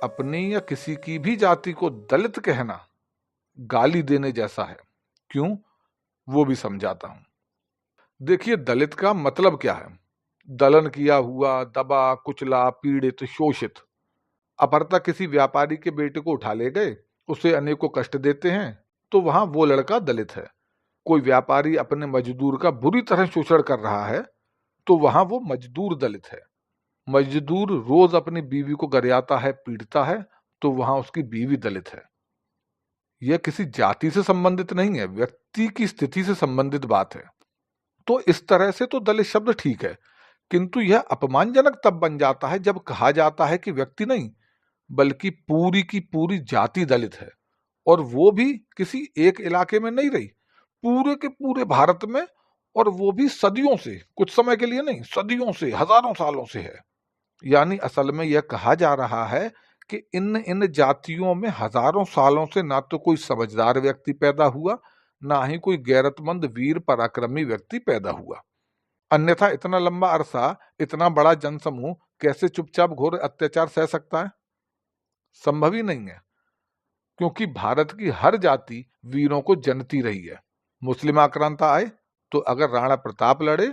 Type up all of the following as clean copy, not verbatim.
अपनी या किसी की भी जाति को दलित कहना गाली देने जैसा है। क्यों, वो भी समझाता हूं। देखिए, दलित का मतलब क्या है? दलन किया हुआ, दबा, कुचला, पीड़ित, शोषित। अपरता किसी व्यापारी के बेटे को उठा ले गए, उसे अनेकों कष्ट देते हैं, तो वहां वो लड़का दलित है। कोई व्यापारी अपने मजदूर का बुरी तरह शोषण कर रहा है, तो वहां वो मजदूर दलित है। मजदूर रोज अपनी बीवी को गरियाता है, पीटता है, तो वहां उसकी बीवी दलित है। यह किसी जाति से संबंधित नहीं है, व्यक्ति की स्थिति से संबंधित बात है। तो इस तरह से तो दलित शब्द ठीक है, किंतु यह अपमानजनक तब बन जाता है जब कहा जाता है कि व्यक्ति नहीं बल्कि पूरी की पूरी जाति दलित है, और वो भी किसी एक इलाके में नहीं रही, पूरे के पूरे भारत में, और वो भी सदियों से, कुछ समय के लिए नहीं, सदियों से, हजारों सालों से है। यानी असल में यह कहा जा रहा है कि इन इन जातियों में हजारों सालों से ना तो कोई समझदार व्यक्ति पैदा हुआ, ना ही कोई गैरतमंद वीर पराक्रमी व्यक्ति पैदा हुआ। अन्यथा इतना लंबा अरसा इतना बड़ा जनसमूह कैसे चुपचाप घोर अत्याचार सह सकता है? संभव ही नहीं है, क्योंकि भारत की हर जाति वीरों को जनती रही है। मुस्लिम आक्रांता आए तो अगर राणा प्रताप लड़े,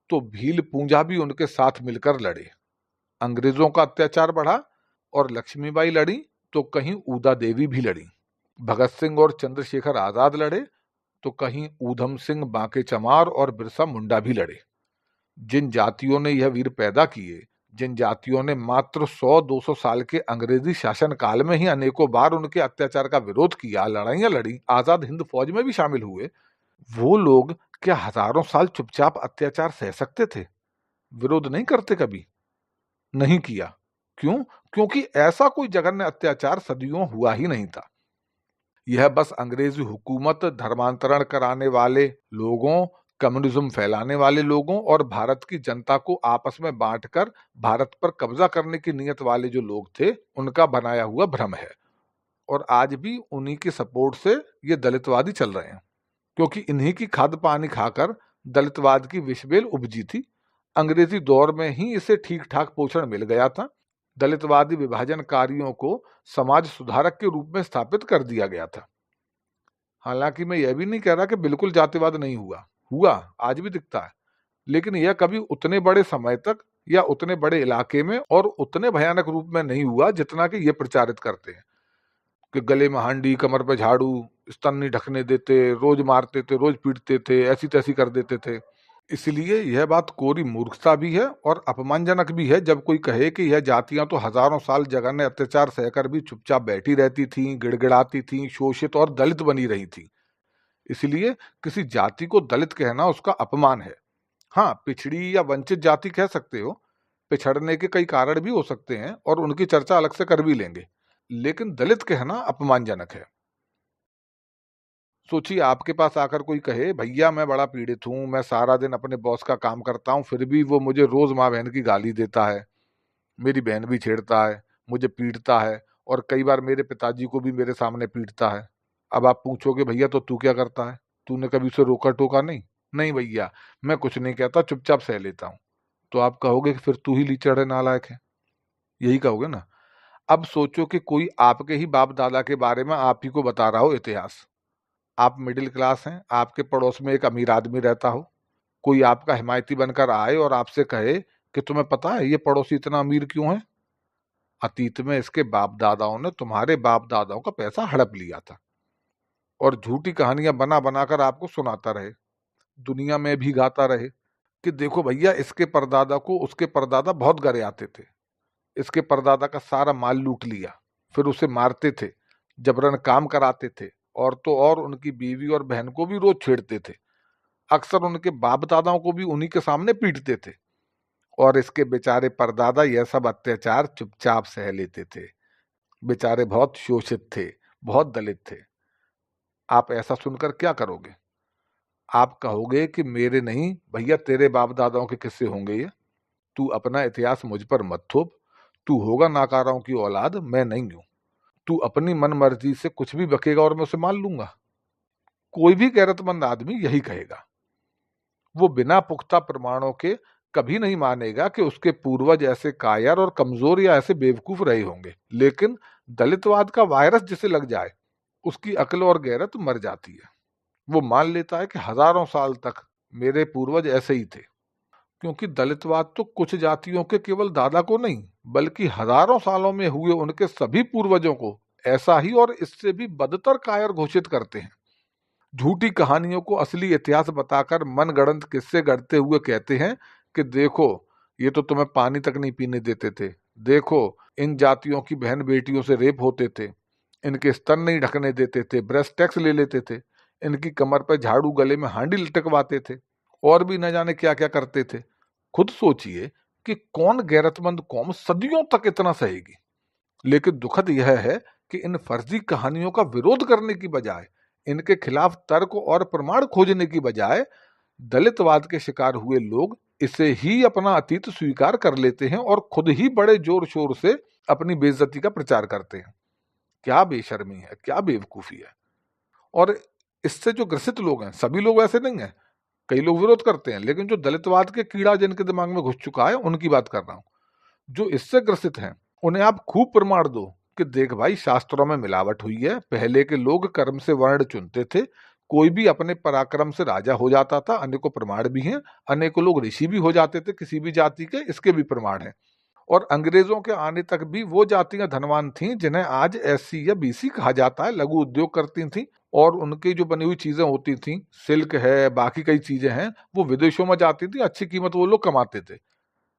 तो भील पूंजा भी उनके साथ मिलकर लड़े। अंग्रेजों का अत्याचार बढ़ा और लक्ष्मीबाई लड़ी, तो कहीं ऊदा देवी भी लड़ी। भगत सिंह और चंद्रशेखर आजाद लड़े, तो कहीं ऊधम सिंह, बांके चमार और बिरसा मुंडा भी लड़े। जिन जातियों ने यह वीर पैदा किए, जिन जातियों ने मात्र 100-200 साल के अंग्रेजी शासन काल में ही अनेकों बार उनके अत्याचार का विरोध किया, लड़ाइयां लड़ी, आजाद हिंद फौज में भी शामिल हुए, वो लोग क्या हजारों साल चुपचाप अत्याचार सह सकते थे? विरोध नहीं करते? कभी नहीं किया। क्यों? क्योंकि ऐसा कोई जघन्य अत्याचार सदियों हुआ ही नहीं था। यह बस अंग्रेजी हुकूमत, धर्मांतरण कराने वाले लोगों, कम्युनिज्म फैलाने वाले लोगों और भारत की जनता को आपस में बांटकर भारत पर कब्जा करने की नीयत वाले जो लोग थे, उनका बनाया हुआ भ्रम है। और आज भी उन्हीं के सपोर्ट से ये दलितवादी चल रहे हैं, क्योंकि इन्हीं की खाद पानी खाकर दलितवाद की विषबेल उपजी थी। अंग्रेजी दौर में ही इसे ठीक ठाक पोषण मिल गया था। दलितवादी विभाजनकारियों को समाज सुधारक के रूप में स्थापित कर दिया गया था। हालांकि मैं यह भी नहीं कह रहा कि बिल्कुल जातिवाद नहीं हुआ, हुआ, आज भी दिखता है, लेकिन यह कभी उतने बड़े समय तक या उतने बड़े इलाके में और उतने भयानक रूप में नहीं हुआ जितना कि ये प्रचारित करते हैं कि गले में हांडी, कमर पे झाड़ू, स्तन नहीं ढकने देते, रोज मारते थे, रोज पीटते थे, ऐसी तैसी कर देते थे। इसलिए यह बात कोरी मूर्खता भी है और अपमानजनक भी है जब कोई कहे कि यह जातियां तो हजारों साल जघन्य अत्याचार सहकर भी चुपचाप बैठी रहती थीं, गिड़गिड़ाती थीं, शोषित और दलित बनी रही थी। इसलिए किसी जाति को दलित कहना उसका अपमान है। हाँ, पिछड़ी या वंचित जाति कह सकते हो, पिछड़ने के कई कारण भी हो सकते हैं और उनकी चर्चा अलग से कर भी लेंगे, लेकिन दलित कहना अपमानजनक है। सोचिए, आपके पास आकर कोई कहे, भैया मैं बड़ा पीड़ित हूं, मैं सारा दिन अपने बॉस का काम करता हूं, फिर भी वो मुझे रोज माँ बहन की गाली देता है, मेरी बहन भी छेड़ता है, मुझे पीटता है, और कई बार मेरे पिताजी को भी मेरे सामने पीटता है। अब आप पूछोगे, भैया तो तू क्या करता है? तूने कभी उसे रोका टोका नहीं? नहीं भैया, मैं कुछ नहीं कहता, चुपचाप सह लेता हूं। तो आप कहोगे कि फिर तू ही लीचड़ है, नालायक है, यही कहोगे ना। अब सोचो कि कोई आपके ही बाप दादा के बारे में आप ही को बता रहा हो इतिहास। आप मिडिल क्लास हैं, आपके पड़ोस में एक अमीर आदमी रहता हो, कोई आपका हिमायती बनकर आए और आपसे कहे कि तुम्हें पता है ये पड़ोसी इतना अमीर क्यों है? अतीत में इसके बाप दादाओं ने तुम्हारे बाप दादाओं का पैसा हड़प लिया था, और झूठी कहानियां बना बनाकर आपको सुनाता रहे, दुनिया में भी गाता रहे कि देखो भैया, इसके परदादा को उसके परदादा बहुत गरे आते थे, इसके परदादा का सारा माल लूट लिया, फिर उसे मारते थे, जबरन काम कराते थे, और तो और उनकी बीवी और बहन को भी रोज छेड़ते थे, अक्सर उनके बाप दादाओं को भी उन्हीं के सामने पीटते थे, और इसके बेचारे परदादा यह सब अत्याचार चुपचाप सह लेते थे। बेचारे बहुत शोषित थे, बहुत दलित थे। आप ऐसा सुनकर क्या करोगे? आप कहोगे कि मेरे नहीं भैया, तेरे बाप दादाओं के किस्से होंगे ये, तू अपना इतिहास मुझ पर मत थोप, तू होगा नाकाराओं की औलाद, मैं नहीं हूं। तू अपनी मन मर्जी से कुछ भी बकेगा और मैं उसे मान लूंगा। कोई भी गैरतमंद आदमी यही कहेगा। वो बिना पुख्ता प्रमाणों के कभी नहीं मानेगा कि उसके पूर्वज ऐसे कायर और कमजोर या ऐसे बेवकूफ रहे होंगे। लेकिन दलितवाद का वायरस जिसे लग जाए, उसकी अक्ल और गैरत मर जाती है। वो मान लेता है कि हजारों साल तक मेरे पूर्वज ऐसे ही थे, क्योंकि दलितवाद तो कुछ जातियों के केवल दादा को नहीं, बल्कि हजारों सालों में हुए उनके सभी पूर्वजों को ऐसा ही और इससे भी बदतर कायर घोषित करते हैं। झूठी कहानियों को असली इतिहास बताकर मनगढ़ंत किस्से गढ़ते हुए कहते हैं कि देखो, ये तो तुम्हें पानी तक नहीं पीने देते थे, देखो इन जातियों की बहन बेटियों से रेप होते थे, इनके स्तन नहीं ढकने देते थे, ब्रेस्ट टैक्स ले लेते थे, इनकी कमर पर झाड़ू, गले में हांडी लटकवाते थे, और भी न जाने क्या क्या करते थे। खुद सोचिए कि कौन गैरतमंद कौम सदियों तक इतना सहेगी। लेकिन दुखद यह है कि इन फर्जी कहानियों का विरोध करने की बजाय, इनके खिलाफ तर्क और प्रमाण खोजने की बजाय, दलितवाद के शिकार हुए लोग इसे ही अपना अतीत स्वीकार कर लेते हैं और खुद ही बड़े जोर शोर से अपनी बेइज्जती का प्रचार करते हैं। क्या बेशर्मी है, क्या बेवकूफी है। और इससे जो ग्रसित लोग हैं, सभी लोग ऐसे नहीं हैं, कई लोग विरोध करते हैं, लेकिन जो दलितवाद के कीड़ा जिनके दिमाग में घुस चुका है उनकी बात कर रहा हूं। जो इससे ग्रसित हैं उन्हें आप खूब प्रमाण दो कि देख भाई, शास्त्रों में मिलावट हुई है, पहले के लोग कर्म से वर्ण चुनते थे, कोई भी अपने पराक्रम से राजा हो जाता था, अनेकों प्रमाण भी हैं, अनेकों लोग ऋषि भी हो जाते थे किसी भी जाति के, इसके भी प्रमाण हैं। और अंग्रेजों के आने तक भी वो जातियां धनवान थीं जिन्हें आज एससी या बीसी कहा जाता है, लघु उद्योग करती थीं, और उनकी जो बनी हुई चीजें होती थीं, सिल्क है, बाकी कई चीजें हैं, वो विदेशों में जाती थी, अच्छी कीमत वो लोग कमाते थे।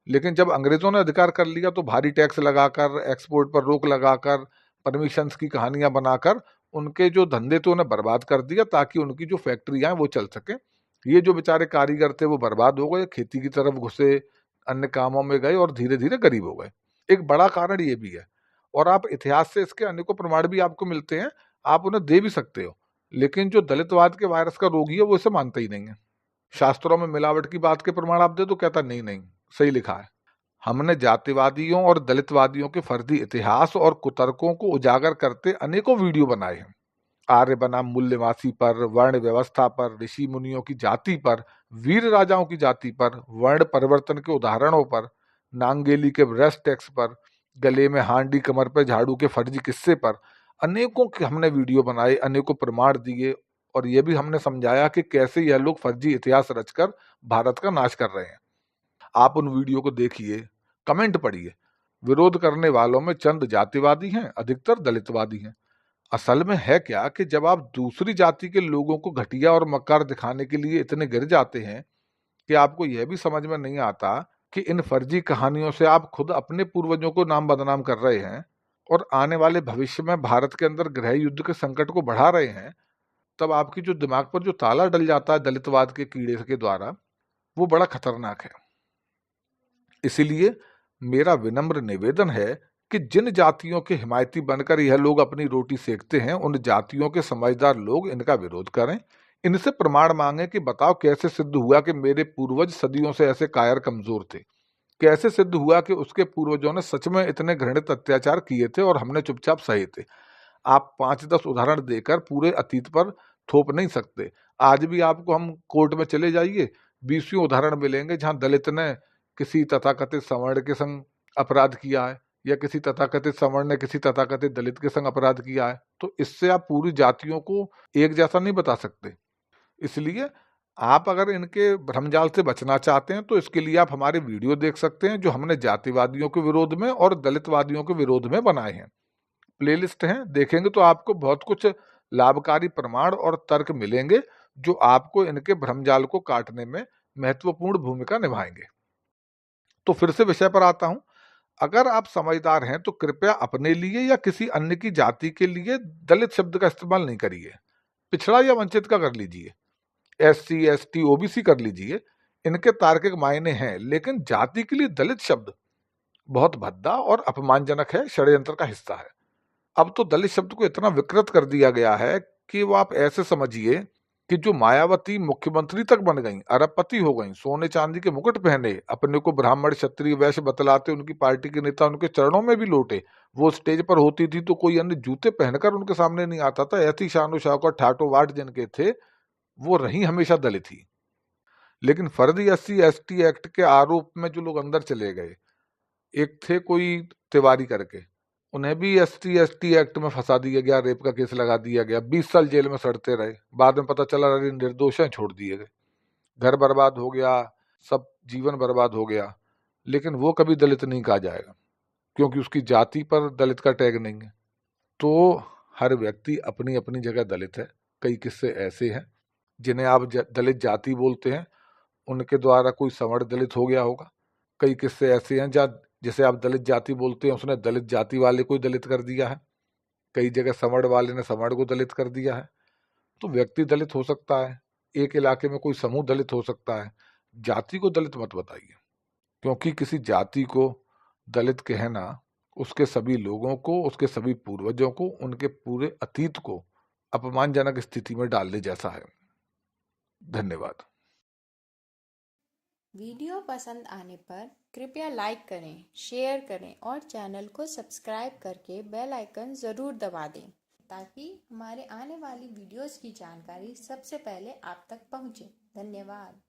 लेकिन जब अंग्रेजों ने अधिकार कर लिया तो भारी टैक्स लगाकर, एक्सपोर्ट पर रोक लगाकर, परमिशंस की कहानियां बनाकर उनके जो धंधे थे उन्हें बर्बाद कर दिया, ताकि उनकी जो फैक्ट्रियां हैं वो चल सके। ये जो बेचारे कारीगर थे वो बर्बाद हो गए, खेती की तरफ घुसे, अन्य कामों में गए और धीरे धीरे गरीब हो गए। एक बड़ा कारण ये भी है, और आप इतिहास से इसके अनेकों प्रमाण भी आपको मिलते हैं, आप उन्हें दे भी सकते हो। लेकिन जो दलितवाद के वायरस का रोगी है वो इसे मानता ही नहीं है। शास्त्रों में मिलावट की बात के प्रमाण आप दे तो कहता नहीं नहीं, सही लिखा है। हमने जातिवादियों और दलितवादियों के फर्जी इतिहास और कुतर्कों को उजागर करते अनेकों वीडियो बनाए हैं। आर्य बनाम मूल्यवासी पर, वर्ण व्यवस्था पर, ऋषि मुनियों की जाति पर, वीर राजाओं की जाति पर, वर्ण परिवर्तन के उदाहरणों पर, नांगेली के ब्रेस्ट टैक्स पर, गले में हांडी कमर पर झाड़ू के फर्जी किस्से पर अनेकों के हमने वीडियो बनाए, अनेकों प्रमाण दिए, और यह भी हमने समझाया कि कैसे यह लोग फर्जी इतिहास रचकर भारत का नाश कर रहे हैं। आप उन वीडियो को देखिए, कमेंट पढ़िए। विरोध करने वालों में चंद जातिवादी हैं, अधिकतर दलितवादी हैं। असल में है क्या कि जब आप दूसरी जाति के लोगों को घटिया और मक्कार दिखाने के लिए इतने गिर जाते हैं कि आपको यह भी समझ में नहीं आता कि इन फर्जी कहानियों से आप खुद अपने पूर्वजों को नाम बदनाम कर रहे हैं और आने वाले भविष्य में भारत के अंदर गृह युद्ध के संकट को बढ़ा रहे हैं, तब आपकी जो दिमाग पर जो ताला डल जाता है दलितवाद के कीड़े के द्वारा, वो बड़ा खतरनाक है। इसीलिए मेरा विनम्र निवेदन है कि जिन जातियों के हिमायती बनकर यह लोग अपनी रोटी सेकते हैं, उन जातियों के समझदार लोग इनका विरोध करें, इनसे प्रमाण मांगे कि बताओ कैसे सिद्ध हुआ कि मेरे पूर्वज सदियों से ऐसे कायर कमजोर थे, कैसे सिद्ध हुआ कि उसके पूर्वजों ने सच में इतने घृणित अत्याचार किए थे और हमने चुपचाप सहे थे। आप 5-10 उदाहरण देकर पूरे अतीत पर थोप नहीं सकते। आज भी आपको हम कोर्ट में चले जाइए, 20 उदाहरण मिलेंगे जहां दलित ने किसी तथाकथित सवर्ण के संग अपराध किया है, या किसी तथाकथित सवर्ण ने किसी तथाकथित दलित के संग अपराध किया है। तो इससे आप पूरी जातियों को एक जैसा नहीं बता सकते। इसलिए आप अगर इनके भ्रमजाल से बचना चाहते हैं तो इसके लिए आप हमारे वीडियो देख सकते हैं जो हमने जातिवादियों के विरोध में और दलितवादियों के विरोध में बनाए हैं। प्लेलिस्ट हैं, देखेंगे तो आपको बहुत कुछ लाभकारी प्रमाण और तर्क मिलेंगे जो आपको इनके भ्रमजाल को काटने में महत्वपूर्ण भूमिका निभाएंगे। तो फिर से विषय पर आता हूं। अगर आप समझदार हैं तो कृपया अपने लिए या किसी अन्य की जाति के लिए दलित शब्द का इस्तेमाल नहीं करिए। पिछड़ा या वंचित का कर लीजिए, एससी, एसटी, ओबीसी कर लीजिए, इनके तार्किक मायने हैं, लेकिन जाति के लिए दलित शब्द बहुत भद्दा और अपमानजनक है, षड्यंत्र का हिस्सा है। अब तो दलित शब्द को इतना विकृत कर दिया गया है कि वो आप ऐसे समझिए कि जो मायावती मुख्यमंत्री तक बन गई, अरबपति हो गई, सोने चांदी के मुकुट पहने, अपने को ब्राह्मण क्षत्रिय वैश्य बतलाते, उनकी पार्टी के नेता उनके चरणों में भी लोटे, वो स्टेज पर होती थी तो कोई अन्य जूते पहनकर उनके सामने नहीं आता था। ऐसी शानो शौकत ठाटो वाट जिनके थे वो रही हमेशा दलित ही। लेकिन फर्जी SC ST एक्ट के आरोप में जो लोग अंदर चले गए, एक थे कोई तिवारी करके, उन्हें भी SC ST एक्ट में फंसा दिया गया, रेप का केस लगा दिया गया, 20 साल जेल में सड़ते रहे, बाद में पता चला अरे निर्दोष हैं, छोड़ दिए गए, घर बर्बाद हो गया, सब जीवन बर्बाद हो गया। लेकिन वो कभी दलित नहीं कहा जाएगा, क्योंकि उसकी जाति पर दलित का टैग नहीं है। तो हर व्यक्ति अपनी अपनी जगह दलित है। कई किस्से ऐसे हैं जिन्हें आप दलित जाति बोलते हैं, उनके द्वारा कोई सवर्ण दलित हो गया होगा। कई किस्से ऐसे हैं जहाँ जिसे आप दलित जाति बोलते हैं, उसने दलित जाति वाले को दलित कर दिया है। कई जगह सवर्ण वाले ने सवर्ण को दलित कर दिया है। तो व्यक्ति दलित हो सकता है, एक इलाके में कोई समूह दलित हो सकता है। जाति को दलित मत बताइए, क्योंकि किसी जाति को दलित कहना उसके सभी लोगों को, उसके सभी पूर्वजों को, उनके पूरे अतीत को अपमानजनक स्थिति में डालने जैसा है। धन्यवाद। वीडियो पसंद आने पर कृपया लाइक करें, शेयर करें और चैनल को सब्सक्राइब करके बेल आइकन ज़रूर दबा दें ताकि हमारे आने वाली वीडियोस की जानकारी सबसे पहले आप तक पहुंचे। धन्यवाद।